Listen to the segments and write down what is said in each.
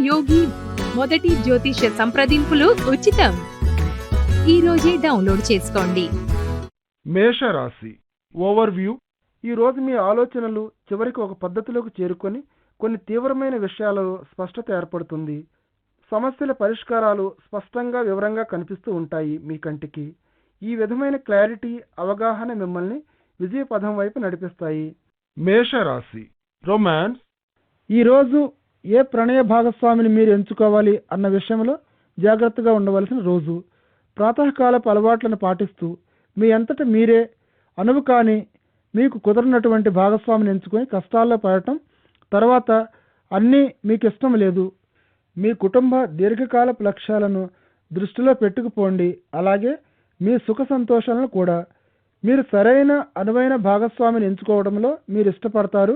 యోగి మొదటి జ్యోతిష సంప్రదింపులు ఉచితం. ఈ రోజే డౌన్లోడ్ చేసుకోండి. మేషరాశి ఓవర్వ్యూ. ఈరోజు మీ ఆలోచనలు చివరికి ఒక పద్ధతిలోకి చేరుకొని కొన్ని తీవ్రమైన విషయాలలో స్పష్టత ఏర్పడుతుంది. సమస్యల పరిష్కారాలు స్పష్టంగా వివరంగా కనిపిస్తూ ఉంటాయి మీ కంటికి. ఈ విధమైన క్లారిటీ, అవగాహన మిమ్మల్ని విజయపథం వైపు నడిపిస్తాయి. మేషరాశి రొమాన్స్. ఈరోజు ఏ ప్రణయ భాగస్వామిని మీరు ఎంచుకోవాలి అన్న విషయంలో జాగ్రత్తగా ఉండవలసిన రోజు. ప్రాతకాలపు అలవాట్లను పాటిస్తూ మీ అంతట మీరే అనువు కాని మీకు కుదరనటువంటి భాగస్వామిని ఎంచుకొని కష్టాల్లో పడటం, తర్వాత అన్నీ మీకు ఇష్టం లేదు, మీ కుటుంబ దీర్ఘకాలపు లక్ష్యాలను దృష్టిలో పెట్టుకుపోండి. అలాగే మీ సుఖ సంతోషాలను కూడా. మీరు సరైన అనువైన భాగస్వామిని ఎంచుకోవడంలో మీరు ఇష్టపడతారు,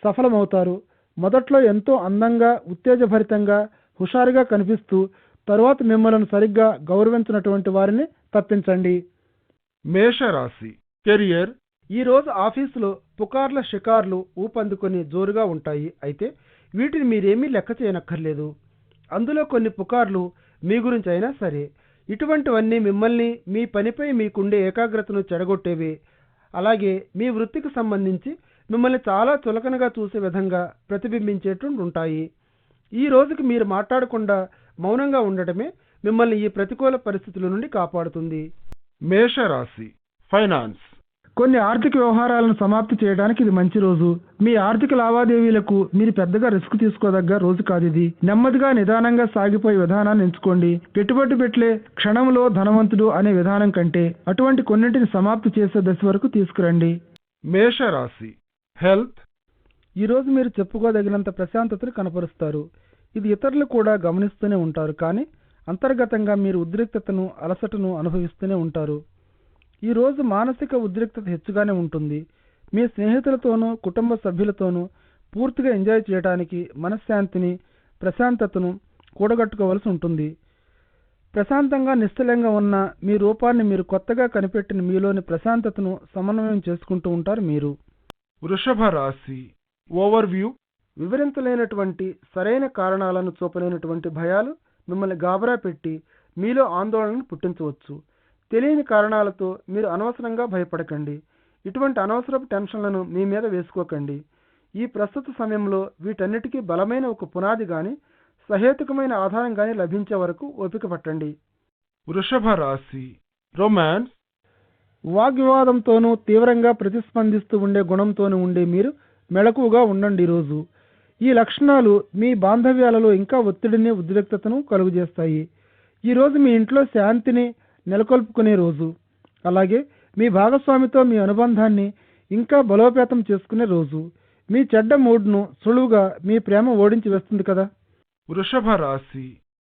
సఫలమవుతారు. మొదట్లో ఎంతో అందంగా, ఉత్తేజభరితంగా, హుషారుగా కనిపిస్తూ తరువాత మిమ్మల్ని సరిగ్గా గౌరవించినటువంటి వారిని తప్పించండి. మేషరాశి కెరియర్. ఈరోజు ఆఫీసులో పుకార్ల షికార్లు ఊపందుకొని జోరుగా ఉంటాయి. అయితే వీటిని మీరేమీ లెక్క చేయనక్కర్లేదు. అందులో కొన్ని పుకార్లు మీ గురించి అయినా సరే. ఇటువంటివన్నీ మిమ్మల్ని, మీ పనిపై మీకుండే ఏకాగ్రతను చెడగొట్టేవే. అలాగే మీ వృత్తికి సంబంధించి మిమ్మల్ని చాలా చులకనగా చూసే విధంగా ప్రతిబింబించేటువంటి ఉంటాయి. ఈ రోజుకి మీరు మాట్లాడకుండా మౌనంగా ఉండటమే మిమ్మల్ని ఈ ప్రతికూల పరిస్థితుల నుండి కాపాడుతుంది. మేషరాశి ఫైనాన్స్. కొన్ని ఆర్థిక వ్యవహారాలను సమాప్తి చేయడానికి ఇది మంచి రోజు. మీ ఆర్థిక లావాదేవీలకు మీరు పెద్దగా రిస్క్ తీసుకోదగ్గ రోజు కాదు ఇది. నెమ్మదిగా, నిదానంగా సాగిపోయే విధానాన్ని ఎంచుకోండి. పెట్టుబడి పెట్టలే క్షణంలో ధనవంతుడు అనే విధానం కంటే అటువంటి కొన్నింటిని సమాప్తి చేసే దశ వరకు తీసుకురండి. మేషరాశి హెల్త్. ఈరోజు మీరు చెప్పుకోదగినంత ప్రశాంతతను కనపరుస్తారు. ఇది ఇతరులు కూడా గమనిస్తూనే ఉంటారు. కానీ అంతర్గతంగా మీరు ఉద్రిక్తతను, అలసటను అనుభవిస్తూనే ఉంటారు. ఈరోజు మానసిక ఉద్రిక్తత హెచ్చుగానే ఉంటుంది. మీ స్నేహితులతోనూ, కుటుంబ సభ్యులతోనూ పూర్తిగా ఎంజాయ్ చేయడానికి మనశ్శాంతిని, ప్రశాంతతను కూడగట్టుకోవాల్సి ఉంటుంది. ప్రశాంతంగా, నిశ్చలంగా ఉన్న మీ రూపాన్ని మీరు కొత్తగా కనిపెట్టిన మీలోని ప్రశాంతతను సమన్వయం చేసుకుంటూ ఉంటారు మీరు. వృషభ రాశి ఓవర్వ్యూ. వివరించలేనటువంటి, సరైన కారణాలను చూపలేనటువంటి భయాలు మిమ్మల్ని గాబరా పెట్టి మీలో ఆందోళనను పుట్టించవచ్చు. తెలియని కారణాలతో మీరు అనవసరంగా భయపడకండి. ఇటువంటి అనవసరపు టెన్షన్లను మీ మీద వేసుకోకండి. ఈ ప్రస్తుత సమయంలో వీటన్నిటికీ బలమైన ఒక పునాది గాని, సహేతుకమైన ఆధారం గాని లభించే వరకు ఓపిక పట్టండి. వృషభ రాశి రొమాన్స్. వాగ్వివాదంతోనూ తీవ్రంగా ప్రతిస్పందిస్తూ ఉండే గుణంతోనూ ఉండే మీరు మెళకువగా ఉండండి. ఈరోజు ఈ లక్షణాలు మీ బాంధవ్యాలలో ఇంకా ఒత్తిడిని, ఉద్రిక్తతను కలుగజేస్తాయి. ఈరోజు మీ ఇంట్లో శాంతిని నెలకొల్పుకునే రోజు. అలాగే మీ భాగస్వామితో మీ అనుబంధాన్ని ఇంకా బలోపేతం చేసుకునే రోజు. మీ చెడ్డ మూడ్ను సులువుగా మీ ప్రేమ ఓడించి వేస్తుంది కదా. వృషభ రాశి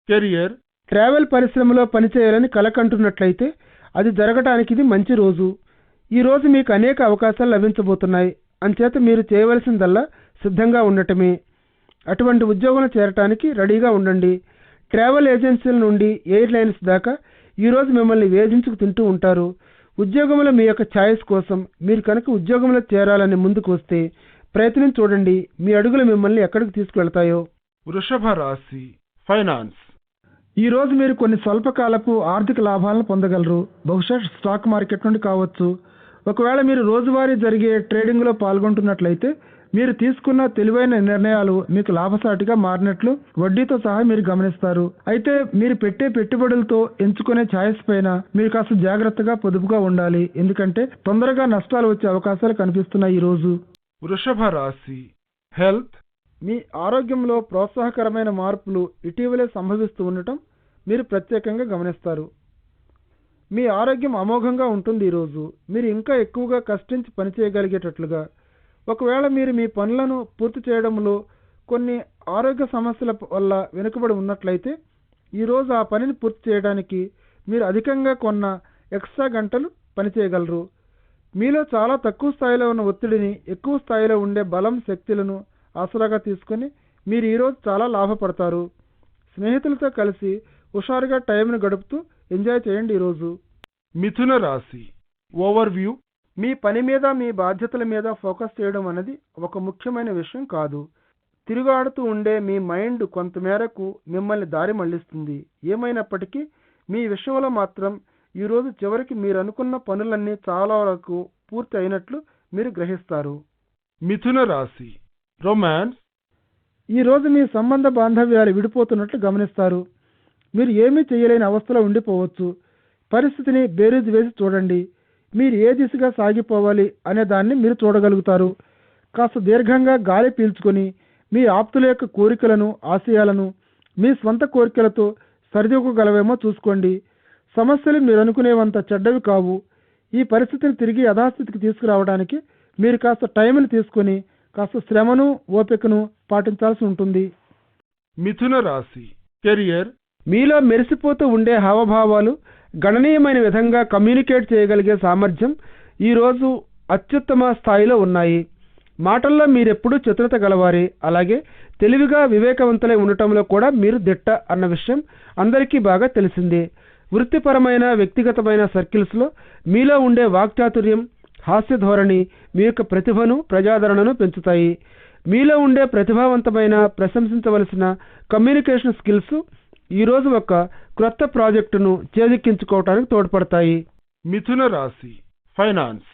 కెరియర్. ట్రావెల్ పరిశ్రమలో పనిచేయాలని కలకంటున్నట్లయితే అది జరగటానికి ఇది మంచి రోజు. ఈరోజు మీకు అనేక అవకాశాలు లభించబోతున్నాయి. అంచేత మీరు చేయవలసిందల్లా సిద్ధంగా ఉండటమే. అటువంటి ఉద్యోగంలో చేరటానికి రెడీగా ఉండండి. ట్రావెల్ ఏజెన్సీల నుండి ఎయిర్లైన్స్ దాకా ఈరోజు మిమ్మల్ని వేధించుకు తింటూ ఉంటారు. ఉద్యోగంలో మీ యొక్క ఛాయిస్ కోసం మీరు కనుక ఉద్యోగంలో చేరాలని ముందుకు వస్తే ప్రయత్నం చూడండి. మీ అడుగులు మిమ్మల్ని ఎక్కడికి తీసుకువెళ్తాయో. వృషభ రాశి ఫైనాన్స్. ఈరోజు మీరు కొన్ని స్వల్పకాలపు ఆర్థిక లాభాలను పొందగలరు. బహుశా స్టాక్ మార్కెట్ నుండి కావచ్చు. ఒకవేళ మీరు రోజువారీ జరిగే ట్రేడింగ్లో పాల్గొంటున్నట్లయితే మీరు తీసుకున్న తెలివైన నిర్ణయాలు మీకు లాభసాటిగా మారినట్లు వడ్డీతో సహా మీరు గమనిస్తారు. అయితే మీరు పెట్టే పెట్టుబడులతో ఎంచుకునే ఛాయిస్ పైన మీరు కాస్త జాగ్రత్తగా, పొదుపుగా ఉండాలి. ఎందుకంటే తొందరగా నష్టాలు వచ్చే అవకాశాలు కనిపిస్తున్నాయి ఈరోజు. వృషభ రాశి హెల్త్. మీ ఆరోగ్యంలో ప్రోత్సాహకరమైన మార్పులు ఇటీవలే సంభవిస్తూ ఉండటం మీరు ప్రత్యేకంగా గమనిస్తారు. మీ ఆరోగ్యం అమోఘంగా ఉంటుంది. ఈరోజు మీరు ఇంకా ఎక్కువగా కష్టించి పనిచేయగలిగేటట్లుగా. ఒకవేళ మీరు మీ పనులను పూర్తి చేయడంలో కొన్ని ఆరోగ్య సమస్యల వల్ల వెనుకబడి ఉన్నట్లయితే ఈరోజు ఆ పనిని పూర్తి చేయడానికి మీరు అధికంగా కొన్న ఎక్స్ట్రా గంటలు పనిచేయగలరు. మీలో చాలా తక్కువ స్థాయిలో ఉన్న ఒత్తిడిని ఎక్కువ స్థాయిలో ఉండే బలం, శక్తులను ఆసరాగా తీసుకొని మీరు ఈరోజు చాలా లాభపడతారు. స్నేహితులతో కలిసి హుషారుగా టైంను గడుపుతూ ఎంజాయ్ చేయండి ఈరోజు. మిథున రాశి ఓవర్వ్యూ. మీ పని మీద, మీ బాధ్యతల మీద ఫోకస్ చేయడం అనేది ఒక ముఖ్యమైన విషయం కాదు. తిరుగాడుతూ ఉండే మీ మైండ్ కొంతమేరకు మిమ్మల్ని దారి మళ్లిస్తుంది. ఏమైనప్పటికీ మీ విషయంలో మాత్రం ఈరోజు చివరికి మీరు అనుకున్న పనులన్నీ చాలా వరకు పూర్తి అయినట్లు మీరు గ్రహిస్తారు. మిథున రాశి రొమాన్స్. ఈరోజు మీ సంబంధ బాంధవ్యాలు విడిపోతున్నట్లు గమనిస్తారు. మీరు ఏమీ చేయలేని అవస్థలో ఉండిపోవచ్చు. పరిస్థితిని బేరీజు వేసి చూడండి. మీరు ఏ దిశగా సాగిపోవాలి అనే దాన్ని మీరు చూడగలుగుతారు. కాస్త దీర్ఘంగా గాలి పీల్చుకొని మీ ఆప్తుల యొక్క కోరికలను, ఆశయాలను మీ స్వంత కోరికలతో సరిదూకగలవేమో చూసుకోండి. సమస్యలు మీరు అనుకునేవంత చెడ్డవి కావు. ఈ పరిస్థితిని తిరిగి యథాస్థితికి తీసుకురావడానికి మీరు కాస్త టైంని తీసుకొని కాస్త శ్రమను, ఓపికను పాటించాల్సి ఉంటుంది. మిథున రాశి కెరియర్. మీలో మెరిసిపోతూ ఉండే హావభావాలు, గణనీయమైన విధంగా కమ్యూనికేట్ చేయగలిగే సామర్థ్యం ఈరోజు అత్యుత్తమ స్థాయిలో ఉన్నాయి. మాటల్లో మీరెప్పుడూ చతురత గలవారే. అలాగే తెలివిగా, వివేకవంతులై ఉండటంలో కూడా మీరు దిట్ట అన్న విషయం అందరికీ బాగా తెలిసిందే. వృత్తిపరమైన, వ్యక్తిగతమైన సర్కిల్స్లో మీలో ఉండే వాక్చాతుర్యం, హాస్య ధోరణి మీ యొక్క ప్రతిభను, ప్రజాదరణను పెంచుతాయి. మీలో ఉండే ప్రతిభావంతమైన, ప్రశంసించవలసిన కమ్యూనికేషన్ స్కిల్స్ ఈరోజు ఒక క్రొత్త ప్రాజెక్టును చేజిక్కించుకోవటానికి తోడ్పడతాయి. మిథున రాశి ఫైనాన్స్.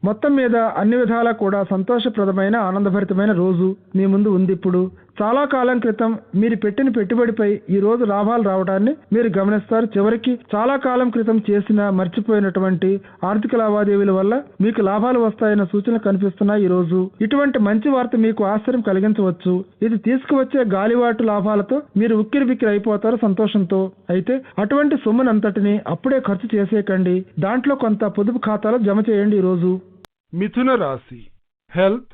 మొత్తం మీద అన్ని విధాలా కూడా సంతోషప్రదమైన, ఆనందభరితమైన రోజు మీ ముందు ఉంది. ఇప్పుడు చాలా కాలం క్రితం మీరు పెట్టిన పెట్టుబడిపై ఈ రోజు లాభాలు రావడాన్ని మీరు గమనిస్తారు. చివరికి చాలా కాలం క్రితం చేసిన మర్చిపోయినటువంటి ఆర్థిక లావాదేవీల వల్ల మీకు లాభాలు వస్తాయన్న సూచనలు కనిపిస్తున్నాయి. ఈ రోజు ఇటువంటి మంచి వార్త మీకు ఆశ్చర్యం కలిగించవచ్చు. ఇది తీసుకువచ్చే గాలివాటు లాభాలతో మీరు ఉక్కిరిబిక్కిరి అయిపోతారు సంతోషంతో. అయితే అటువంటి సొమ్మునంతటిని అప్పుడే ఖర్చు చేసేయకండి. దాంట్లో కొంత పొదుపు ఖాతాలో జమ చేయండి. ఈ రోజు మిథున రాశి హెల్త్.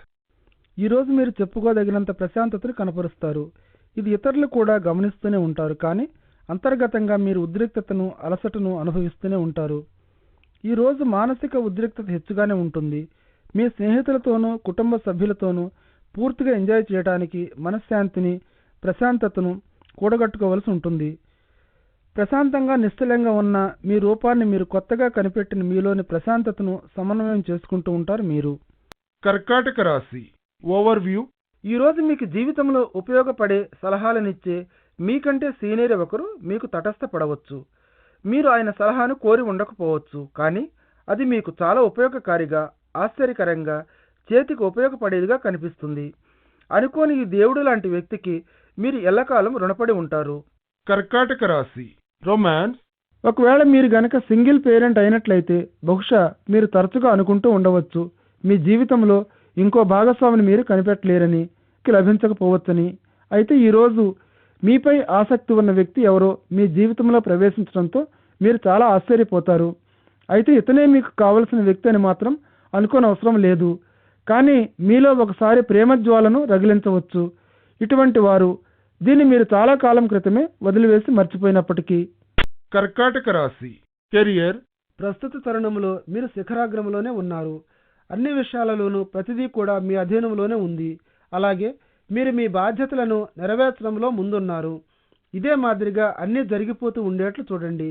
ఈరోజు మీరు చెప్పుకోదగినంత ప్రశాంతతను కనపరుస్తారు. ఇది ఇతరులు కూడా గమనిస్తూనే ఉంటారు. కానీ అంతర్గతంగా మీరు ఉద్రిక్తతను, అలసటను అనుభవిస్తూనే ఉంటారు. ఈరోజు మానసిక ఉద్రిక్తత హెచ్చుగానే ఉంటుంది. మీ స్నేహితులతోనూ, కుటుంబ సభ్యులతోనూ పూర్తిగా ఎంజాయ్ చేయడానికి మనశ్శాంతిని, ప్రశాంతతను కూడగట్టుకోవలసి ఉంటుంది. ప్రశాంతంగా, నిశ్చలంగా ఉన్న మీ రూపాన్ని మీరు కొత్తగా కనిపెట్టిన మీలోని ప్రశాంతతను సమన్వయం చేసుకుంటూ ఉంటారు మీరు. కర్కాటక రాశి ఓవర్వ్యూ. ఈరోజు మీకు జీవితంలో ఉపయోగపడే సలహాలనిచ్చే మీకంటే సీనియర్ ఒకరు మీకు తటస్థపడవచ్చు. మీరు ఆయన సలహాను కోరి ఉండకపోవచ్చు. కానీ అది మీకు చాలా ఉపయోగకారిగా, ఆశ్చర్యకరంగా, చేతికి ఉపయోగపడేదిగా కనిపిస్తుంది. అనుకోని ఈ దేవుడు లాంటి వ్యక్తికి మీరు ఎల్లకాలం రుణపడి ఉంటారు. కర్కాటక రాశి రొమాన్స్. ఒకవేళ మీరు గనక సింగిల్ పేరెంట్ అయినట్లయితే బహుశా మీరు తరచుగా అనుకుంటూ ఉండవచ్చు, మీ జీవితంలో ఇంకో భాగస్వామిని మీరు కనిపెట్టలేరని, లభించకపోవచ్చని. అయితే ఈరోజు మీపై ఆసక్తి ఉన్న వ్యక్తి ఎవరో మీ జీవితంలో ప్రవేశించడంతో మీరు చాలా ఆశ్చర్యపోతారు. అయితే ఇతనే మీకు కావలసిన వ్యక్తి అని మాత్రం అనుకోనవసరం లేదు. కానీ మీలో ఒకసారి ప్రేమజ్వాలను రగిలించవచ్చు. ఇటువంటి వారు దీన్ని మీరు చాలా కాలం క్రితమే వదిలివేసి మర్చిపోయినప్పటికీ. కర్కాటక రాశి కెరియర్. ప్రస్తుత తరుణంలో మీరు శిఖరాగ్రంలోనే ఉన్నారు. అన్ని విషయాలలోనూ ప్రతిదీ కూడా మీ అధీనంలోనే ఉంది. అలాగే మీరు మీ బాధ్యతలను నెరవేర్చడంలో ముందున్నారు. ఇదే మాదిరిగా అన్నీ జరిగిపోతూ ఉండేట్లు చూడండి.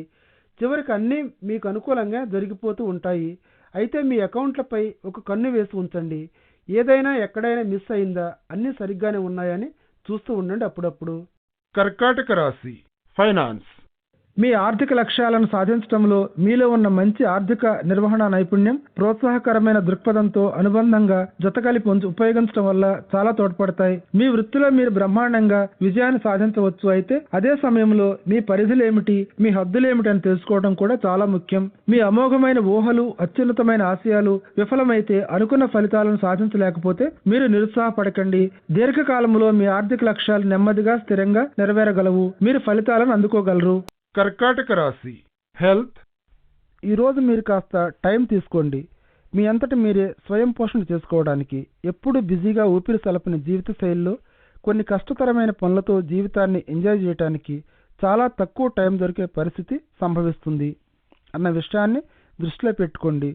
చివరికి అన్నీ మీకు అనుకూలంగా జరిగిపోతూ ఉంటాయి. అయితే మీ అకౌంట్లపై ఒక కన్ను వేసి ఉంచండి. ఏదైనా ఎక్కడైనా మిస్ అయిందా, అన్నీ సరిగ్గానే ఉన్నాయని చూస్తూ ఉండండి అప్పుడప్పుడు. కర్కాటక రాశి ఫైనాన్స్. మీ ఆర్థిక లక్ష్యాలను సాధించడంలో మీలో ఉన్న మంచి ఆర్థిక నిర్వహణ నైపుణ్యం, ప్రోత్సాహకరమైన దృక్పథంతో అనుబంధంగా జతకలిపి ఉపయోగించడం వల్ల చాలా తోడ్పడతాయి. మీ వృత్తిలో మీరు బ్రహ్మాండంగా విజయాన్ని సాధించవచ్చు. అయితే అదే సమయంలో మీ పరిధులేమిటి, మీ హద్దులేమిటి అని తెలుసుకోవడం కూడా చాలా ముఖ్యం. మీ అమోఘమైన ఊహలు, అత్యున్నతమైన ఆశయాలు విఫలమైతే, అనుకున్న ఫలితాలను సాధించలేకపోతే మీరు నిరుత్సాహపడకండి. దీర్ఘకాలంలో మీ ఆర్థిక లక్ష్యాలు నెమ్మదిగా, స్థిరంగా నెరవేరగలవు. మీరు ఫలితాలను అందుకోగలరు. కర్కాటక రాశి హెల్త్. ఈరోజు మీరు కాస్త టైం తీసుకోండి మీ అంతటి మీరే స్వయం పోషణ చేసుకోవడానికి. ఎప్పుడు బిజీగా ఊపిరి సలపని జీవిత శైలిలో కొన్ని కష్టతరమైన పనులతో జీవితాన్ని ఎంజాయ్ చేయడానికి చాలా తక్కువ టైం దొరికే పరిస్థితి సంభవిస్తుంది అన్న విషయాన్ని దృష్టిలో పెట్టుకోండి.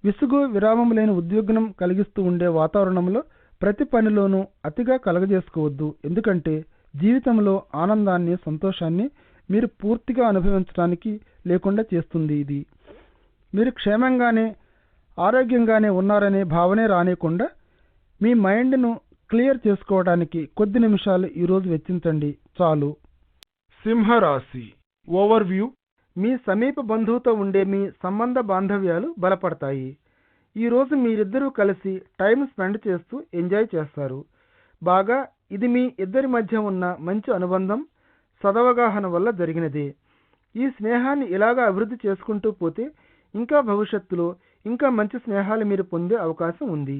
విసుగు, విరామం లేని ఉద్విగ్నం కలిగిస్తూ ఉండే వాతావరణంలో ప్రతి పనిలోనూ అతిగా కలగజేసుకోవద్దు. ఎందుకంటే జీవితంలో ఆనందాన్ని, సంతోషాన్ని మీరు పూర్తిగా అనుభవించడానికి లేకుండా చేస్తుంది. ఇది మీరు క్షేమంగానే, ఆరోగ్యంగానే ఉన్నారనే భావనే రానియకుండా మీ మైండ్ను క్లియర్ చేసుకోవడానికి కొద్ది నిమిషాలు ఈరోజు వెచ్చించండి చాలు. సింహరాశి ఓవర్వ్యూ. మీ సమీప బంధువుతో ఉండే మీ సంబంధ బాంధవ్యాలు బలపడతాయి. ఈరోజు మీరిద్దరూ కలిసి టైం స్పెండ్ చేస్తూ ఎంజాయ్ చేస్తారు. బాగా ఇది మీ ఇద్దరి మధ్య ఉన్న మంచి అనుబంధం, సదవగాహన వల్ల జరిగినదే. ఈ స్నేహాన్ని ఇలాగా అభివృద్ధి చేసుకుంటూ పోతే ఇంకా భవిష్యత్తులో ఇంకా మంచి స్నేహాలు మీరు పొందే అవకాశం ఉంది.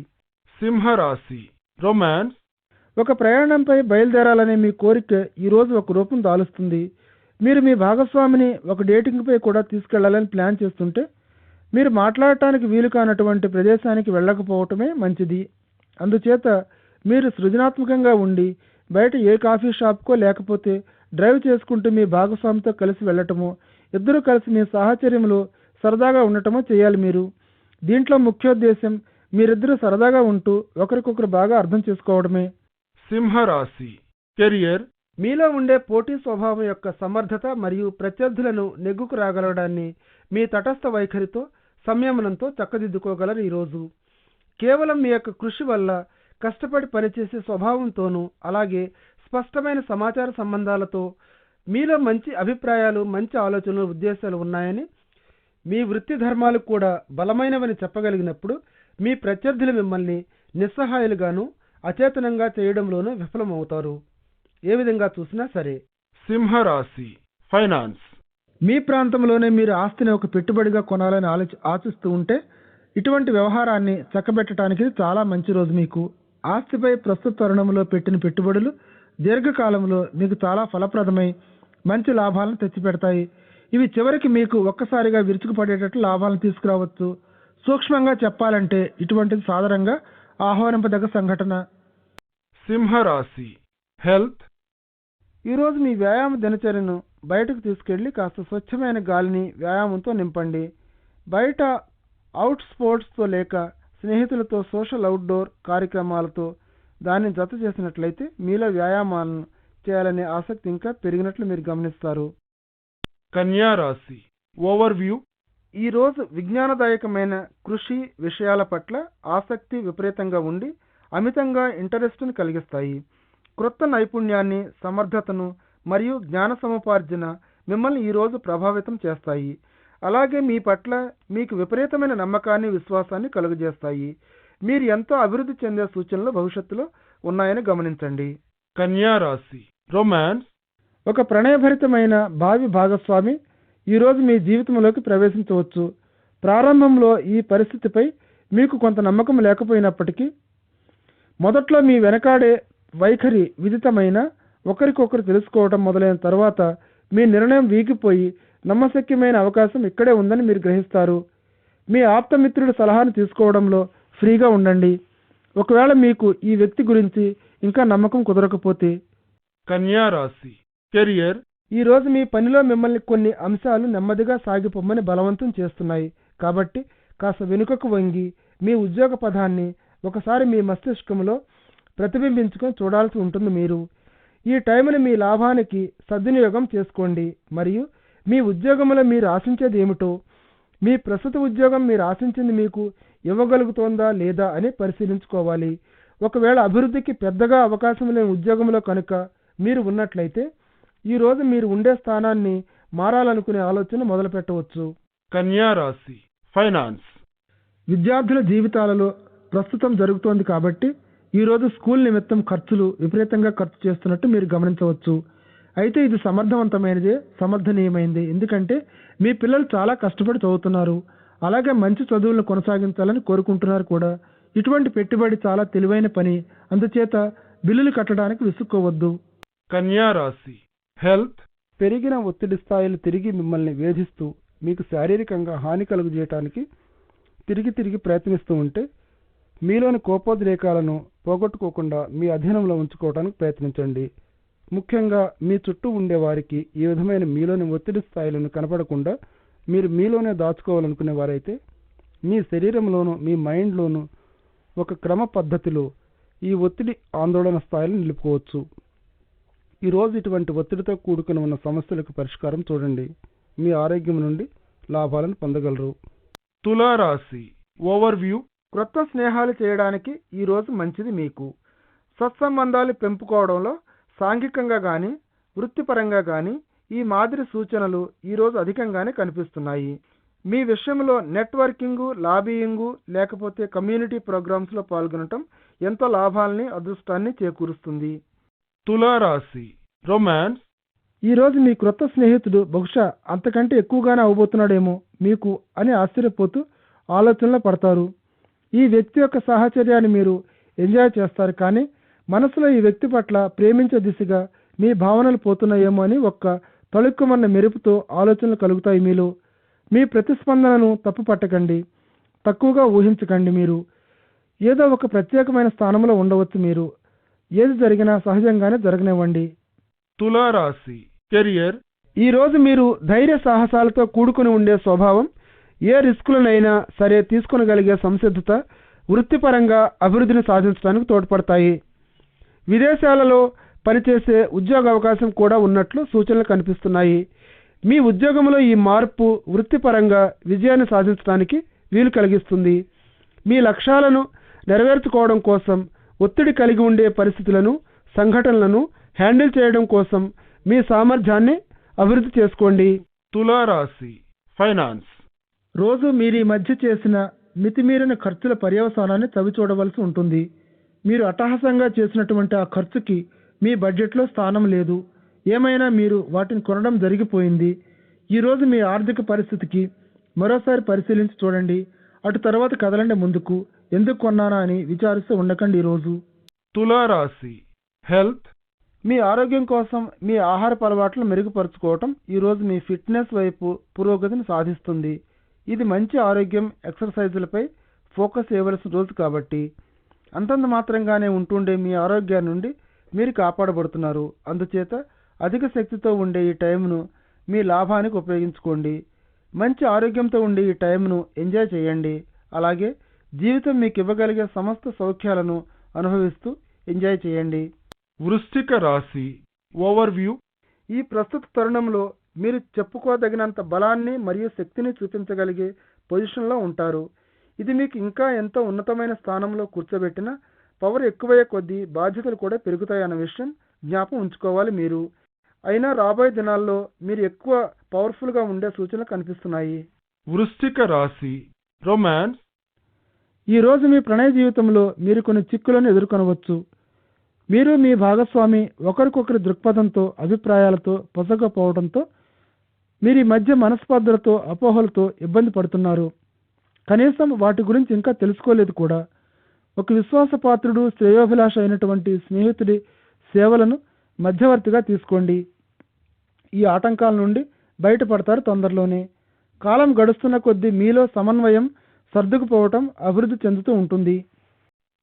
సింహరాశి రొమాన్స్. ఒక ప్రయాణంపై బయలుదేరాలనే మీ కోరిక ఈరోజు ఒక రూపం దాలుస్తుంది. మీరు మీ భాగస్వామిని ఒక డేటింగ్పై కూడా తీసుకెళ్లాలని ప్లాన్ చేస్తుంటే మీరు మాట్లాడటానికి వీలు కానటువంటి ప్రదేశానికి వెళ్ళకపోవటమే మంచిది. అందుచేత మీరు సృజనాత్మకంగా ఉండి బయట ఏ కాఫీ షాప్కో లేకపోతే డ్రైవ్ చేసుకుంటూ మీ భాగస్వామితో కలిసి వెళ్ళటమో, ఇద్దరూ కలిసి మీ సాహచర్యంలో సరదాగా ఉండటమో చేయాలి. మీరు దీంట్లో ముఖ్యోద్దేశం మీరిద్దరూ సరదాగా ఉంటూ ఒకరికొకరు బాగా అర్థం చేసుకోవడమే. సింహరాశి కెరియర్. మీలో ఉండే పోటీ స్వభావం యొక్క సమర్థత మరియు ప్రత్యర్థులను నెగ్గుకు రాగలగడాన్ని మీ తటస్థ వైఖరితో సంయమనంతో చక్కదిద్దుకోగలరు. ఈరోజు కేవలం మీ యొక్క కృషి వల్ల కష్టపడి పనిచేసే స్వభావంతోనూ అలాగే స్పష్టమైన సమాచార సంబంధాలతో మీలో మంచి అభిప్రాయాలు, మంచి ఆలోచనలు, ఉద్దేశాలు ఉన్నాయని, మీ వృత్తి ధర్మాలు కూడా బలమైనవని చెప్పగలిగినప్పుడు మీ ప్రత్యర్థులు మిమ్మల్ని నిస్సహాయులుగాను అచేతనంగా చేయడంలోనూ విఫలమవుతారు. ఏ విధంగా చూసినా సరే. సింహరాశి ఫైనాన్స్. మీ ప్రాంతంలోనే మీరు ఆస్తిని ఒక పెట్టుబడిగా కొనాలని ఆశిస్తూ ఉంటే ఇటువంటి వ్యవహారాన్ని చక్కబెట్టడానికి చాలా మంచి రోజు. మీకు ఆస్తిపై ప్రస్తుత తరుణంలో పెట్టిన పెట్టుబడులు దీర్ఘకాలంలో మీకు చాలా ఫలప్రదమై మంచి లాభాలను తెచ్చిపెడతాయి. ఇవి చివరికి మీకు ఒక్కసారిగా విరుచుకుపడేటట్లు లాభాలను తీసుకురావచ్చు. సూక్ష్మంగా చెప్పాలంటే ఇటువంటిది సాధారణంగా ఆహ్వానింపదగ్గ సంఘటన. సింహరాశి హెల్త్. ఈరోజు మీ వ్యాయామ దినచర్యను బయటకు తీసుకెళ్లి కాస్త స్వచ్ఛమైన గాలిని వ్యాయామంతో నింపండి. బయట అవుట్ స్పోర్ట్స్తో లేక స్నేహితులతో సోషల్ అవుట్డోర్ కార్యక్రమాలతో దాన్ని జత చేసినట్లయితే మీలో వ్యాయామాలను చేయాలనే ఆసక్తి ఇంకా పెరిగినట్లు మీరు గమనిస్తారు. కన్యా రాశి ఓవర్వ్యూ. ఈరోజు విజ్ఞానదాయకమైన కృషి విషయాల పట్ల ఆసక్తి విపరీతంగా ఉండి అమితంగా ఇంట్రెస్ట్ను కలిగిస్తాయి. క్రొత్త నైపుణ్యాన్ని, సమర్థతను మరియు జ్ఞాన సముపార్జన మిమ్మల్ని ఈరోజు ప్రభావితం చేస్తాయి. అలాగే మీ పట్ల మీకు విపరీతమైన నమ్మకాన్ని, విశ్వాసాన్ని కలుగజేస్తాయి. మీరు ఎంతో అభివృద్ధి చెందే సూచనలు భవిష్యత్తులో ఉన్నాయని గమనించండి. కన్యా రాశి రొమాన్స్. ఒక ప్రణయభరితమైన భావి భాగస్వామి ఈరోజు మీ జీవితంలోకి ప్రవేశించవచ్చు. ప్రారంభంలో ఈ పరిస్థితిపై మీకు కొంత నమ్మకం లేకపోయినప్పటికీ మొదట్లో మీ వెనకాడే వైఖరి విదితమైన ఒకరికొకరు తెలుసుకోవడం మొదలైన తర్వాత మీ నిర్ణయం వీగిపోయి నమ్మశక్యమైన అవకాశం ఇక్కడే ఉందని మీరు గ్రహిస్తారు. మీ ఆప్తమిత్రుడి సలహాను తీసుకోవడంలో ఫ్రీగా ఉండండి. ఒకవేళ మీకు ఈ వ్యక్తి గురించి ఇంకా నమ్మకం కుదరకపోతే. కన్యా రాశి కెరియర్. ఈరోజు మీ పనిలో మిమ్మల్ని కొన్ని అంశాలు నెమ్మదిగా సాగిపోమని బలవంతం చేస్తున్నాయి. కాబట్టి కాస్త వెనుకకు వంగి మీ ఉద్యోగ పదాన్ని ఒకసారి మీ మస్తిష్కంలో ప్రతిబింబించుకొని చూడాల్సి ఉంటుంది. మీరు ఈ టైంని మీ లాభానికి సద్వినియోగం చేసుకోండి మరియు మీ ఉద్యోగంలో మీరు ఆశించేది ఏమిటో, మీ ప్రస్తుత ఉద్యోగం మీరు ఆశించింది మీకు ఇవ్వగలుగుతోందా లేదా అని పరిశీలించుకోవాలి. ఒకవేళ అభివృద్ధికి పెద్దగా అవకాశం లేని ఉద్యోగంలో కనుక మీరు ఉన్నట్లయితే ఈరోజు మీరు ఉండే స్థానాన్ని మారాలనుకునే ఆలోచన మొదలు పెట్టవచ్చు. కన్యా రాశి ఫైనాన్స్. విద్యార్థుల జీవితాలలో ప్రస్తుతం జరుగుతోంది కాబట్టి ఈరోజు స్కూల్ నిమిత్తం ఖర్చులు విపరీతంగా ఖర్చు చేస్తున్నట్టు మీరు గమనించవచ్చు. అయితే ఇది సమర్థవంతమైనదే, సమర్థనీయమైనదే. ఎందుకంటే మీ పిల్లలు చాలా కష్టపడి చదువుతున్నారు, అలాగే మంచి చదువులను కొనసాగించాలని కోరుకుంటున్నారు కూడా. ఇటువంటి పెట్టుబడి చాలా తెలివైన పని. అందుచేత బిల్లులు కట్టడానికి విసుక్కోవద్దు. కన్యా రాశి హెల్త్. పెరిగిన ఒత్తిడి స్థాయిలు తిరిగి మిమ్మల్ని వేధిస్తూ మీకు శారీరకంగా హాని కలుగజేయటానికి తిరిగి ప్రయత్నిస్తూ ఉంటే మీలోని కోపోద్రేకాలను పోగొట్టుకోకుండా మీ అధీనంలో ఉంచుకోవడానికి ప్రయత్నించండి. ముఖ్యంగా మీ చుట్టూ ఉండే వారికి ఈ విధమైన మీలోని ఒత్తిడి స్థాయిలను కనపడకుండా మీరు మీలోనే దాచుకోవాలనుకునే వారైతే మీ శరీరంలోనూ మీ మైండ్లోనూ ఒక క్రమ పద్ధతిలో ఈ ఒత్తిడి ఆందోళన స్థాయిలను నిలుపుకోవచ్చు. ఈరోజు ఇటువంటి ఒత్తిడితో కూడుకుని ఉన్న సమస్యలకు పరిష్కారం చూడండి. మీ ఆరోగ్యం నుండి లాభాలను పొందగలరు. తులారాశి ఓవర్వ్యూ. క్రొత్త స్నేహాలు చేయడానికి ఈరోజు మంచిది. మీకు సత్సంబంధాలు పెంపుకోవడంలో సాంఘికంగా కానీ వృత్తిపరంగా కానీ ఈ మాదిరి సూచనలు ఈరోజు అధికంగానే కనిపిస్తున్నాయి. మీ విషయంలో నెట్వర్కింగు, లాబీయింగు లేకపోతే కమ్యూనిటీ ప్రోగ్రామ్స్లో పాల్గొనటం ఎంతో లాభాల్ని, అదృష్టాన్ని చేకూరుస్తుంది. తులారాశి రొమాన్స్. ఈరోజు మీ క్రొత్త స్నేహితుడు బహుశా అంతకంటే ఎక్కువగానే అవబోతున్నాడేమో మీకు అని ఆశ్చర్యపోతూ ఆలోచనలో పడతారు. ఈ వ్యక్తి యొక్క సాహచర్యాన్ని మీరు ఎంజాయ్ చేస్తారు, కానీ మనసులో ఈ వ్యక్తి పట్ల ప్రేమించే దిశగా మీ భావనలు పోతున్నాయేమో అని ఒక్క తళుక్కుమన్న మెరుపుతో ఆలోచనలు కలుగుతాయి మీలో. మీ ప్రతిస్పందనను తప్పు పట్టకండి, తక్కువగా ఊహించకండి. మీరు ఏదో ఒక ప్రత్యేకమైన స్థానంలో ఉండవచ్చు. మీరు ఏది జరిగినా సహజంగానే జరగనివ్వండి. తులారాశి కెరియర్. ఈరోజు మీరు ధైర్య సాహసాలతో కూడుకుని ఉండే స్వభావం, ఏ రిస్కులనైనా సరే తీసుకొనగలిగే సంసిద్ధత వృత్తిపరంగా అభివృద్ధిని సాధించడానికి తోడ్పడతాయి. విదేశాలలో పనిచేసే ఉద్యోగ అవకాశం కూడా ఉన్నట్లు సూచనలు కనిపిస్తున్నాయి. మీ ఉద్యోగంలో ఈ మార్పు వృత్తిపరంగా విజయాన్ని సాధించడానికి వీలు కలిగిస్తుంది. మీ లక్ష్యాలను నెరవేర్చుకోవడం కోసం ఒత్తిడి కలిగి ఉండే పరిస్థితులను, సంఘటనలను హ్యాండిల్ చేయడం కోసం మీ సామర్థ్యాన్ని అభివృద్ధి చేసుకోండి. తులారాశి ఫైనాన్స్. రోజు మీరు ఈ మధ్య చేసిన మితిమీరిన ఖర్చుల పర్యవసానాన్ని చవిచూడవలసి ఉంటుంది. మీరు అట్టహాసంగా చేసినటువంటి ఆ ఖర్చుకి మీ బడ్జెట్లో స్థానం లేదు. ఏమైనా మీరు వాటిని కొనడం జరిగిపోయింది. ఈరోజు మీ ఆర్థిక పరిస్థితికి మరోసారి పరిశీలించి చూడండి. అటు తర్వాత కదలండి ముందుకు. ఎందుకు కొన్నానా అని విచారిస్తూ ఉండకండి ఈరోజు. తులారాశి హెల్త్. మీ ఆరోగ్యం కోసం మీ ఆహారపు అలవాట్లను మెరుగుపరుచుకోవటం ఈరోజు మీ ఫిట్నెస్ వైపు పురోగతిని సాధిస్తుంది. ఇది మంచి ఆరోగ్యం, ఎక్సర్సైజులపై ఫోకస్ చేయవలసిన రోజు కాబట్టి అంతంత మాత్రంగానే ఉంటుండే మీ ఆరోగ్యాన్ని నుండి మీరు కాపాడబడుతున్నారు. అందుచేత అధిక శక్తితో ఉండే ఈ టైంను మీ లాభానికి ఉపయోగించుకోండి. మంచి ఆరోగ్యంతో ఉండే ఈ టైంను ఎంజాయ్ చేయండి. అలాగే జీవితం మీకు ఇవ్వగలిగే సమస్త సౌఖ్యాలను అనుభవిస్తూ ఎంజాయ్ చేయండి. వృశ్చిక రాశి ఓవర్వ్యూ. ఈ ప్రస్తుత తరుణంలో మీరు చెప్పుకోదగినంత బలాన్ని మరియు శక్తిని చూపించగలిగే పొజిషన్లో ఉంటారు. ఇది మీకు ఇంకా ఎంతో ఉన్నతమైన స్థానంలో కూర్చోబెట్టిన పవర్ ఎక్కువయ్యే కొద్దీ బాధ్యతలు కూడా పెరుగుతాయన్న విషయం జ్ఞాపకం ఉంచుకోవాలి మీరు. అయినా రాబోయే దినాల్లో మీరు ఎక్కువ పవర్ఫుల్గా ఉండే సూచనలు కనిపిస్తున్నాయి. వృశ్చిక రాశి రొమాన్స్. ఈరోజు మీ ప్రణయ జీవితంలో మీరు కొన్ని చిక్కులను ఎదుర్కొనవచ్చు. మీరు మీ భాగస్వామి ఒకరికొకరి దృక్పథంతో, అభిప్రాయాలతో పొసగపోవడంతో మీరు ఈ మధ్య మనస్పర్ధలతో, అపోహలతో ఇబ్బంది పడుతున్నారు. కనీసం వాటి గురించి ఇంకా తెలుసుకోలేదు కూడా. ఒక విశ్వాసపాత్రుడు, శ్రేయోభిలాష అయినటువంటి స్నేహితుడి సేవలను మధ్యవర్తిగా తీసుకోండి. ఈ ఆటంకాల నుండి బయటపడతారు తొందరలోనే. కాలం గడుస్తున్న కొద్దీ మీలో సమన్వయం సర్దుకుపోవటం అభివృద్ధి చెందుతూ ఉంటుంది.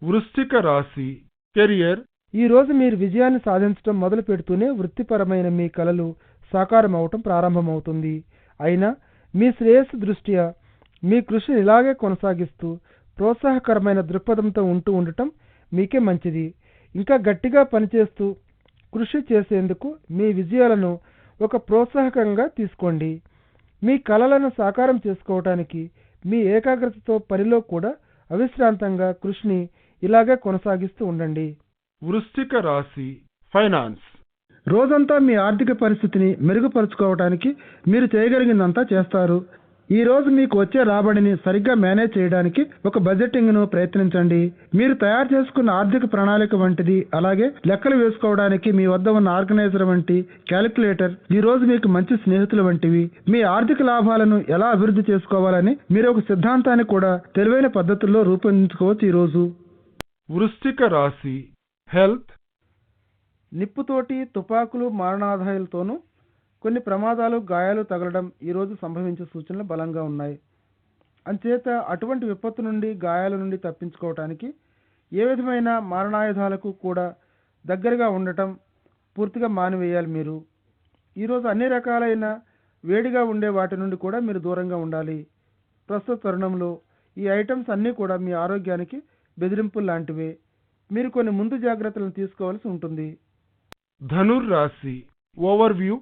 వృశ్చిక రాశి కెరియర్. ఈరోజు మీరు విజయాన్ని సాధించడం మొదలు పెడుతూనే వృత్తిపరమైన మీ కలలు సాకారం అవటం ప్రారంభమవుతుంది. అయినా మీ శ్రేయస్సు దృష్ట్యా మీ కృషిని ఇలాగే కొనసాగిస్తూ ప్రోత్సాహకరమైన దృక్పథంతో ఉంటూ ఉండటం మీకే మంచిది. ఇంకా గట్టిగా పనిచేస్తూ కృషి చేసేందుకు మీ విజయాలను ఒక ప్రోత్సాహకంగా తీసుకోండి. మీ కలలను సాకారం చేసుకోవటానికి మీ ఏకాగ్రతతో పనిలో కూడా అవిశ్రాంతంగా కృషిని ఇలాగే కొనసాగిస్తూ ఉండండి. వృశ్చిక రాశి ఫైనాన్స్. రోజంతా మీ ఆర్థిక పరిస్థితిని మెరుగుపరుచుకోవడానికి మీరు చేయగలిగిందంతా చేస్తారు. ఈ రోజు మీకు వచ్చే రాబడిని సరిగ్గా మేనేజ్ చేయడానికి ఒక బడ్జెటింగ్ను ప్రయత్నించండి. మీరు తయారు చేసుకున్న ఆర్థిక ప్రణాళిక వంటిది, అలాగే లెక్కలు వేసుకోవడానికి మీ వద్ద ఉన్న ఆర్గనైజర్ వంటి క్యాలిక్యులేటర్ ఈ రోజు మీకు మంచి స్నేహితులు వంటివి. మీ ఆర్థిక లాభాలను ఎలా అభివృద్ధి చేసుకోవాలని మీరు ఒక సిద్ధాంతాన్ని కూడా తెలివైన పద్ధతుల్లో రూపొందించుకోవచ్చు ఈరోజు. వృశ్చిక రాశి హెల్త్. నిప్పుతోటి, తుపాకులు, మారణాదాయాలతోనూ కొన్ని ప్రమాదాలు, గాయాలు తగలడం ఈరోజు సంభవించే సూచనలు బలంగా ఉన్నాయి. అంచేత అటువంటి విపత్తు నుండి, గాయాల నుండి తప్పించుకోవటానికి ఏ విధమైన మారణాయుధాలకు కూడా దగ్గరగా ఉండటం పూర్తిగా మానివేయాలి మీరు. ఈరోజు అన్ని రకాలైన వేడిగా ఉండే వాటి నుండి కూడా మీరు దూరంగా ఉండాలి. ప్రస్తుత తరుణంలో ఈ ఐటమ్స్ అన్నీ కూడా మీ ఆరోగ్యానికి బెదిరింపులు లాంటివే. మీరు కొన్ని ముందు జాగ్రత్తలను తీసుకోవాల్సి ఉంటుంది. ధనుర్రాశి ఓవర్వ్యూ.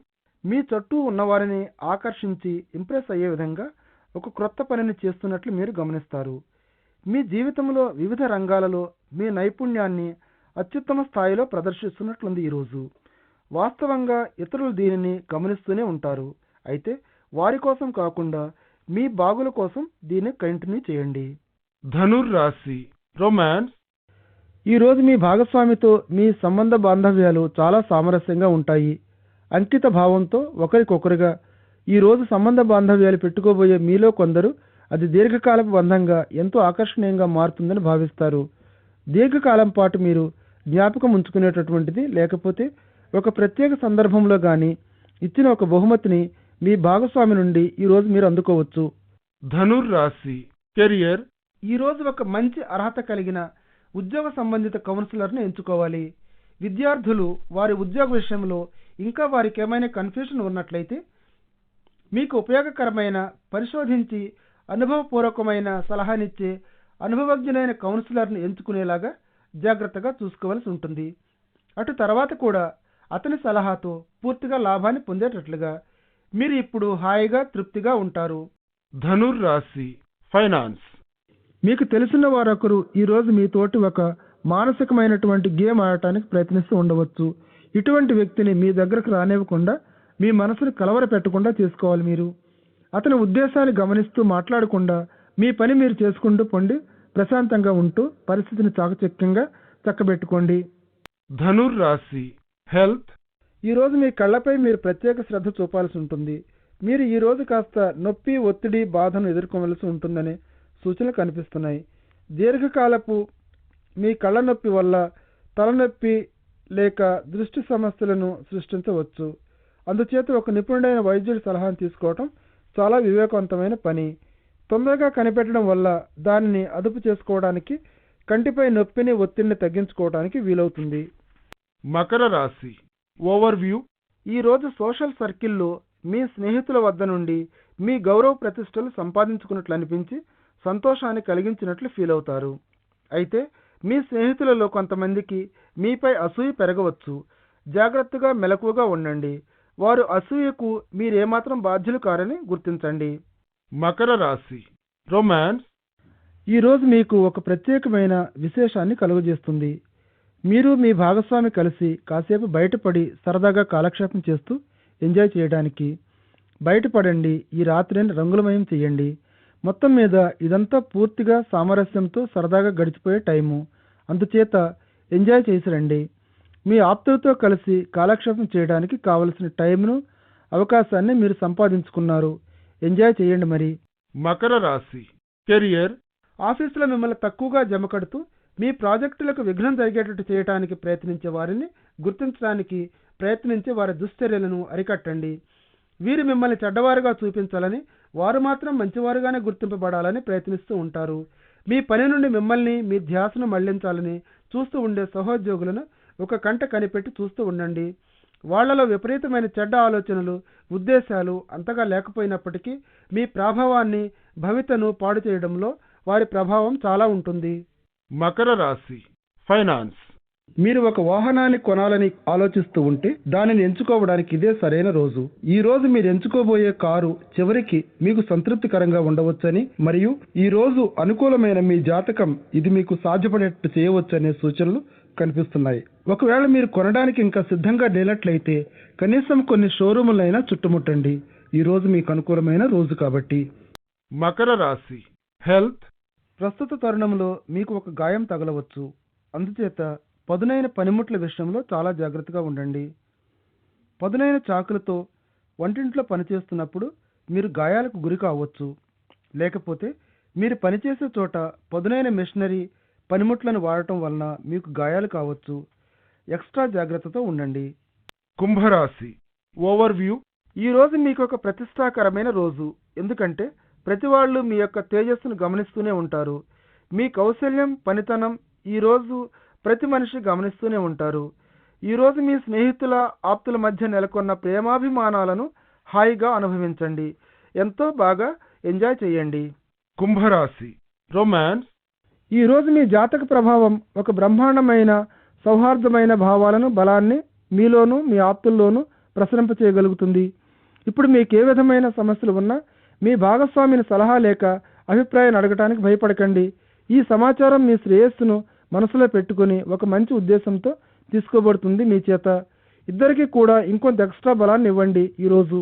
మీ చుట్టూ ఉన్నవారిని ఆకర్షించి ఇంప్రెస్ అయ్యే విధంగా ఒక క్రొత్త పనిని చేస్తున్నట్లు మీరు గమనిస్తారు. మీ జీవితంలో వివిధ రంగాలలో మీ నైపుణ్యాన్ని అత్యుత్తమ స్థాయిలో ప్రదర్శిస్తున్నట్లుంది ఈరోజు. వాస్తవంగా ఇతరులు దీనిని గమనిస్తూనే ఉంటారు. అయితే వారి కోసం కాకుండా మీ బాగుల కోసం దీన్ని కంటిన్యూ చేయండి. ధనుర్ రాశి రొమాన్స్. ఈరోజు మీ భాగస్వామితో మీ సంబంధ బాంధవ్యాలు చాలా సామరస్యంగా ఉంటాయి. అంకిత భావంతో ఒకరికొకరుగా ఈరోజు సంబంధ బాంధవ్యాలు పెట్టుకోబోయే మీలో కొందరు అది దీర్ఘకాలపు బంధంగా ఎంతో ఆకర్షణీయంగా మారుతుందని భావిస్తారు. దీర్ఘకాలం పాటు మీరు జ్ఞాపకం ఉంచుకునేటటువంటిది, లేకపోతే ఒక ప్రత్యేక సందర్భంలో కానీ ఇచ్చిన ఒక బహుమతిని మీ భాగస్వామి నుండి ఈరోజు మీరు అందుకోవచ్చు. ధనుర్ రాశి కెరియర్. ఈరోజు ఒక మంచి అర్హత కలిగిన ఉద్యోగ సంబంధిత కౌన్సిలర్ను ఎంచుకోవాలి. విద్యార్థులు వారి ఉద్యోగ విషయంలో ఇంకా వారికి ఏమైనా కన్ఫ్యూషన్ ఉన్నట్లయితే మీకు ఉపయోగకరమైన, పరిశోధించి అనుభవపూర్వకమైన సలహానిచ్చే అనుభవజ్ఞులైన కౌన్సిలర్ను ఎంచుకునేలాగా జాగ్రత్తగా చూసుకోవాల్సి ఉంటుంది. అటు తర్వాత కూడా అతని సలహాతో పూర్తిగా లాభాన్ని పొందేటట్లుగా మీరు ఇప్పుడు హాయిగా తృప్తిగా ఉంటారు. ధనుర్ రాశి ఫైనాన్స్. మీకు తెలిసిన వారొకరు ఈరోజు మీతోటి ఒక మానసికమైనటువంటి గేమ్ ఆడటానికి ప్రయత్నిస్తూ ఉండవచ్చు. ఇటువంటి వ్యక్తిని మీ దగ్గరకు రానివ్వకుండా మీ మనసును కలవర పెట్టకుండా చేసుకోవాలి. మీరు అతని ఉద్దేశాన్ని గమనిస్తూ మాట్లాడకుండా మీ పని మీరు చేసుకుంటూ పొండి ప్రశాంతంగా ఉంటూ పరిస్థితిని చాకచక్యంగా చక్కబెట్టుకోండి. ధనుర్ రాశి హెల్త్. ఈరోజు మీ కళ్ళపై మీరు ప్రత్యేక శ్రద్ధ చూపాల్సి ఉంటుంది. మీరు ఈరోజు కాస్త నొప్పి, ఒత్తిడి, బాధను ఎదుర్కోవలసి ఉంటుందనే సూచనలు కనిపిస్తున్నాయి. దీర్ఘకాలపు మీ కళ్ళ నొప్పి వల్ల తలనొప్పి లేక దృష్టి సమస్యలను సృష్టించవచ్చు. అందుచేత ఒక నిపుణుడైన వైద్యుడి సలహాను తీసుకోవటం చాలా వివేకవంతమైన పని. తొందరగా కనిపెట్టడం వల్ల దానిని అదుపు చేసుకోవడానికి, కంటిపై నొప్పిని, ఒత్తిడిని తగ్గించుకోవడానికి వీలవుతుంది. మకర రాశి ఓవర్వ్యూ. ఈరోజు సోషల్ సర్కిల్లో మీ స్నేహితుల వద్ద నుండి మీ గౌరవ ప్రతిష్టలు సంపాదించుకున్నట్లు అనిపించి సంతోషాన్ని కలిగించినట్లు ఫీల్ అవుతారు. అయితే మీ స్నేహితులలో కొంతమందికి మీపై అసూయ పెరగవచ్చు. జాగ్రత్తగా, మెలకువగా ఉండండి. వారు అసూయకు మీరేమాత్రం బాధ్యులు కారని గుర్తించండి. మకర రాశి రొమాన్స్. ఈరోజు మీకు ఒక ప్రత్యేకమైన విశేషాన్ని కలుగజేస్తుంది. మీరు మీ భాగస్వామి కలిసి కాసేపు బయటపడి సరదాగా కాలక్షేపం చేస్తూ ఎంజాయ్ చేయడానికి బయటపడండి. ఈ రాత్రిని రంగులమయం చేయండి. మొత్తం మీద ఇదంతా పూర్తిగా సామరస్యంతో సరదాగా గడిచిపోయే టైము. అందుచేత ఎంజాయ్ చేసి రండి. మీ ఆప్తులతో కలిసి కాలక్షేపం చేయడానికి కావలసిన టైంను, అవకాశాన్ని మీరు సంపాదించుకున్నారు. ఎంజాయ్ చేయండి మరి. మకర రాశి కెరియర్. ఆఫీసులో మిమ్మల్ని తక్కువగా జమ కడుతూ మీ ప్రాజెక్టులకు విఘ్నం జరిగేటట్టు చేయడానికి ప్రయత్నించే వారిని గుర్తించడానికి ప్రయత్నించి వారి దుశ్చర్యలను అరికట్టండి. వీరు మిమ్మల్ని చెడ్డవారుగా చూపించాలని, వారు మాత్రం మంచివారుగానే గుర్తింపబడాలని ప్రయత్నిస్తూ ఉంటారు. మీ పని నుండి మిమ్మల్ని, మీ ధ్యాసను మళ్లించాలని చూస్తూ ఉండే సహోద్యోగులను ఒక కంట కనిపెట్టి చూస్తూ ఉండండి. వాళ్లలో విపరీతమైన చెడ్డ ఆలోచనలు, ఉద్దేశాలు అంతగా లేకపోయినప్పటికీ మీ ప్రభావాన్ని, భవితను పాడు చేయడంలో వారి ప్రభావం చాలా ఉంటుంది. మకర రాశి ఫైనాన్స్. మీరు ఒక వాహనాన్ని కొనాలని ఆలోచిస్తూ ఉంటే దానిని ఎంచుకోవడానికి ఇదే సరైన రోజు. ఈ రోజు మీరు ఎంచుకోబోయే కారు చివరికి మీకు సంతృప్తికరంగా ఉండవచ్చని, మరియు ఈ రోజు అనుకూలమైన మీ జాతకం ఇది మీకు సాధ్యపడేట్టు చేయవచ్చనే సూచనలు కనిపిస్తున్నాయి. ఒకవేళ మీరు కొనడానికి ఇంకా సిద్ధంగా లేనట్లయితే కనీసం కొన్ని షోరూములైనా చుట్టుముట్టండి. ఈ రోజు మీకు అనుకూలమైన రోజు కాబట్టి. మకర రాశి హెల్త్. ప్రస్తుత తరుణంలో మీకు ఒక గాయం తగలవచ్చు. అందుచేత పదునైన పనిముట్ల విషయంలో చాలా జాగ్రత్తగా ఉండండి. పదునైన చాకులతో వంటింట్లో పనిచేస్తున్నప్పుడు మీరు గాయాలకు గురి కావచ్చు. లేకపోతే మీరు పనిచేసే చోట పదునైన మెషినరీ, పనిముట్లను వాడటం వలన మీకు గాయాలు కావచ్చు. ఎక్స్ట్రా జాగ్రత్తతో ఉండండి. కుంభరాశి ఓవర్వ్యూ. ఈ రోజు మీకు ఒక ప్రతిష్టాకరమైన రోజు. ఎందుకంటే ప్రతి వాళ్ళు మీ యొక్క తేజస్సును గమనిస్తూనే ఉంటారు. మీ కౌశల్యం, పనితనం ఈరోజు ప్రతి మనిషి గమనిస్తూనే ఉంటారు. ఈరోజు మీ స్నేహితుల, ఆప్తుల మధ్య నెలకొన్న ప్రేమాభిమానాలను హాయిగా అనుభవించండి. ఎంతో బాగా ఎంజాయ్ చేయండి. కుంభరాశి రొమాన్స్. ఈరోజు మీ జాతక ప్రభావం ఒక బ్రహ్మాండమైన, సౌహార్దమైన భావాలను, బలాన్ని మీలోనూ మీ ఆప్తుల్లోనూ ప్రసరింపచేయగలుగుతుంది. ఇప్పుడు మీకు ఏ విధమైన సమస్యలు ఉన్నా మీ భాగస్వామిని సలహా లేక అభిప్రాయాన్ని అడగటానికి భయపడకండి. ఈ సమాచారం మీ శ్రేయస్సును మనసులో పెట్టుకొని ఒక మంచి ఉద్దేశంతో తీసుకోబడుతుంది మీ చేత. ఇద్దరికీ కూడా ఇంకొంత ఎక్స్ట్రా బలాన్ని ఇవ్వండి ఈరోజు.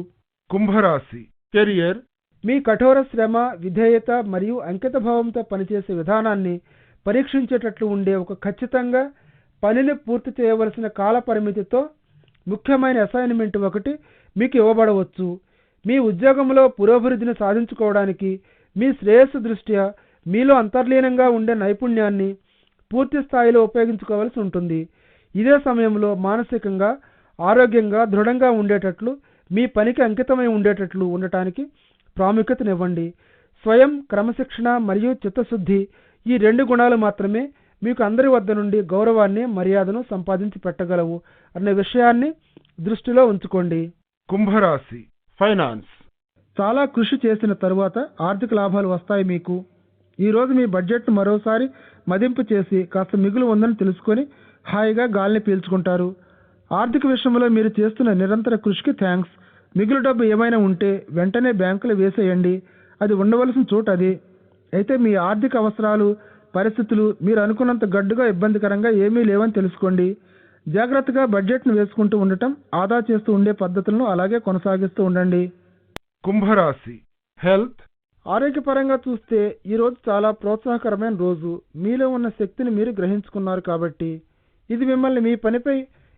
కుంభరాశి కెరియర్. మీ కఠోర శ్రమ, విధేయత మరియు అంకితభావంతో పనిచేసే విధానాన్ని పరీక్షించేటట్లు ఉండే ఒక ఖచ్చితంగా పనిని పూర్తి చేయవలసిన కాల పరిమితితో ముఖ్యమైన అసైన్మెంట్ ఒకటి మీకు ఇవ్వబడవచ్చు. మీ ఉద్యోగంలో పురోభివృద్ధిని సాధించుకోవడానికి మీ శ్రేయస్సు దృష్ట్యా మీలో అంతర్లీనంగా ఉండే నైపుణ్యాన్ని పూర్తి స్థాయిలో ఉపయోగించుకోవాల్సి ఉంటుంది. ఇదే సమయంలో మానసికంగా, ఆరోగ్యంగా, దృఢంగా ఉండేటట్లు, మీ పనికి అంకితమై ఉండేటట్లు ఉండటానికి ప్రాముఖ్యతనివ్వండి. స్వయం క్రమశిక్షణ మరియు చిత్తశుద్ధి ఈ 2 గుణాలు మాత్రమే మీకు అందరి వద్ద నుండి గౌరవాన్ని, మర్యాదను సంపాదించి పెట్టగలవు అనే విషయాన్ని దృష్టిలో ఉంచుకోండి. కుంభరాశి ఫైనాన్స్. చాలా కృషి చేసిన తరువాత ఆర్థిక లాభాలు వస్తాయి మీకు. ఈరోజు మీ బడ్జెట్ను మరోసారి మదింపు చేసి కాస్త మిగులు ఉందని తెలుసుకొని హాయిగా గాలిని పీల్చుకుంటారు. ఆర్థిక విషయంలో మీరు చేస్తున్న నిరంతర కృషికి థ్యాంక్స్. మిగులు డబ్బు ఏమైనా ఉంటే వెంటనే బ్యాంకులో వేసేయండి. అది ఉండవలసిన చోటు అది. అయితే మీ ఆర్థిక అవసరాలు, పరిస్థితులు మీరు అనుకున్నంత గడ్డుగా, ఇబ్బందికరంగా ఏమీ లేవని తెలుసుకోండి. జాగ్రత్తగా బడ్జెట్ను వేసుకుంటూ ఉండటం, ఆదా చేస్తూ ఉండే పద్ధతులను అలాగే కొనసాగిస్తూ ఉండండి. కుంభరాశి హెల్త్. ఆరోగ్యపరంగా చూస్తే ఈరోజు చాలా ప్రోత్సాహకరమైన రోజు. మీలో ఉన్న శక్తిని మీరు గ్రహించుకున్నారు కాబట్టి ఇది మిమ్మల్ని మీ పనిపై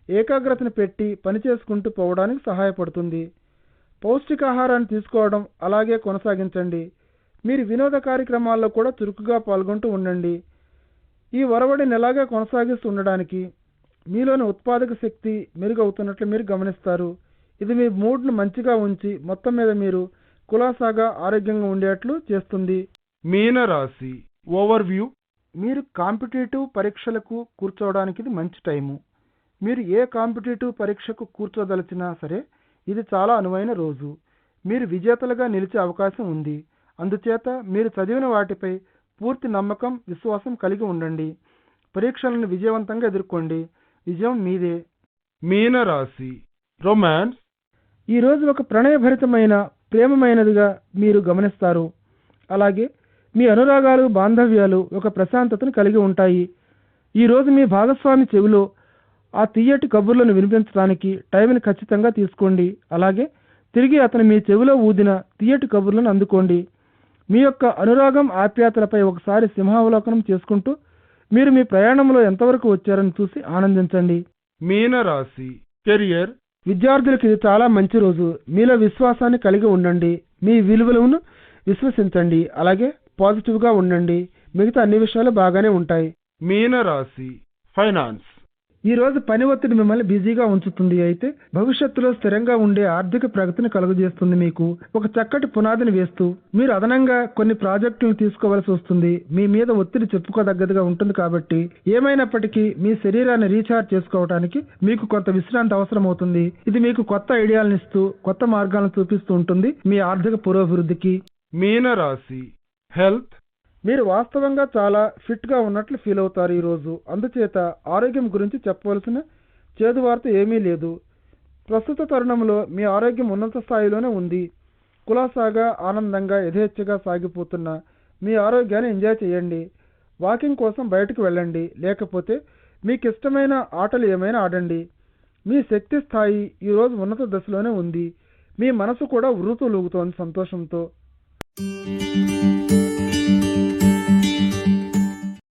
ఏకాగ్రతను పెట్టి పని చేసుకుంటూ పోవడానికి సహాయపడుతుంది. పౌష్టికాహారాన్ని తీసుకోవడం అలాగే కొనసాగించండి. మీరు వినోద కార్యక్రమాల్లో కూడా చురుకుగా పాల్గొంటూ ఉండండి. ఈ ఒరవడిని ఎలాగే కొనసాగిస్తూ ఉండడానికి మీలోని ఉత్పాదక శక్తి మెరుగవుతున్నట్లు మీరు గమనిస్తారు. ఇది మీ మూడ్ను మంచిగా ఉంచి మొత్తం మీద మీరు కులాసాగా, ఆరోగ్యంగా ఉండేట్లు చేస్తుంది. మీనరాశి ఓవర్వ్యూ. మీరు కాంపిటేటివ్ పరీక్షలకు కూర్చోవడానికి ఇది మంచి టైము. మీరు ఏ కాంపిటేటివ్ పరీక్షకు కూర్చోదలిచినా సరే ఇది చాలా అనువైన రోజు. మీరు విజేతలుగా నిలిచే అవకాశం ఉంది. అందుచేత మీరు చదివిన వాటిపై పూర్తి నమ్మకం, విశ్వాసం కలిగి ఉండండి. పరీక్షలను విజయవంతంగా ఎదుర్కోండి. విజయం మీదే. మీనరాశి రొమాన్స్. ఈరోజు ఒక ప్రణయభరితమైన, ప్రేమమైనదిగా మీరు గమనిస్తారు. అలాగే మీ అనురాగాలు, బాంధవ్యాలు ఒక ప్రశాంతతను కలిగి ఉంటాయి. ఈరోజు మీ భాగస్వామి చెవిలో ఆ తీయటి కబుర్లను వినిపించడానికి టైంని ఖచ్చితంగా తీసుకోండి. అలాగే తిరిగి అతను మీ చెవిలో ఊదిన తీయటి కబుర్లను అందుకోండి. మీ యొక్క అనురాగం, ఆప్యాయతలపై ఒకసారి సింహావలోకనం చేసుకుంటూ మీరు మీ ప్రయాణంలో ఎంతవరకు వచ్చారని చూసి ఆనందించండి. మీనరాశి కెరియర్. విద్యార్థులకు ఇది చాలా మంచి రోజు. మీలో విశ్వాసాన్ని కలిగి ఉండండి. మీ విలువలను విశ్వసించండి. అలాగే పాజిటివ్గా ఉండండి. మిగతా అన్ని విషయాలు బాగానే ఉంటాయి. మీనరాశి ఫైనాన్స్. ఈ రోజు పని ఒత్తిడి మిమ్మల్ని బిజీగా ఉంచుతుంది. అయితే భవిష్యత్తులో స్థిరంగా ఉండే ఆర్థిక ప్రగతిని కలుగజేస్తుంది. మీకు ఒక చక్కటి పునాదిని వేస్తూ మీరు అదనంగా కొన్ని ప్రాజెక్టులను తీసుకోవాల్సి వస్తుంది. మీ మీద ఒత్తిడి చెప్పుకోదగ్గదిగా ఉంటుంది. కాబట్టి ఏమైనప్పటికీ మీ శరీరాన్ని రీఛార్జ్ చేసుకోవడానికి మీకు కొంత విశ్రాంతి అవసరం అవుతుంది. ఇది మీకు కొత్త ఐడియాలను ఇస్తూ, కొత్త మార్గాలను చూపిస్తూ ఉంటుంది మీ ఆర్థిక పురోభివృద్ధికి. మీనరాశి హెల్త్. మీరు వాస్తవంగా చాలా ఫిట్గా ఉన్నట్లు ఫీల్ అవుతారు ఈరోజు. అందుచేత ఆరోగ్యం గురించి చెప్పవలసిన చేదు వార్త ఏమీ లేదు. ప్రస్తుత తరుణంలో మీ ఆరోగ్యం ఉన్నత స్థాయిలోనే ఉంది. కులాసాగా, ఆనందంగా, యథేచ్ఛగా సాగిపోతున్న మీ ఆరోగ్యాన్ని ఎంజాయ్ చేయండి. వాకింగ్ కోసం బయటకు వెళ్ళండి. లేకపోతే మీకు ఇష్టమైన ఆటలు ఏమైనా ఆడండి. మీ శక్తి స్థాయి ఈరోజు ఉన్నత దశలోనే ఉంది. మీ మనసు కూడా ఉర్రూతూలూగుతోంది సంతోషంతో.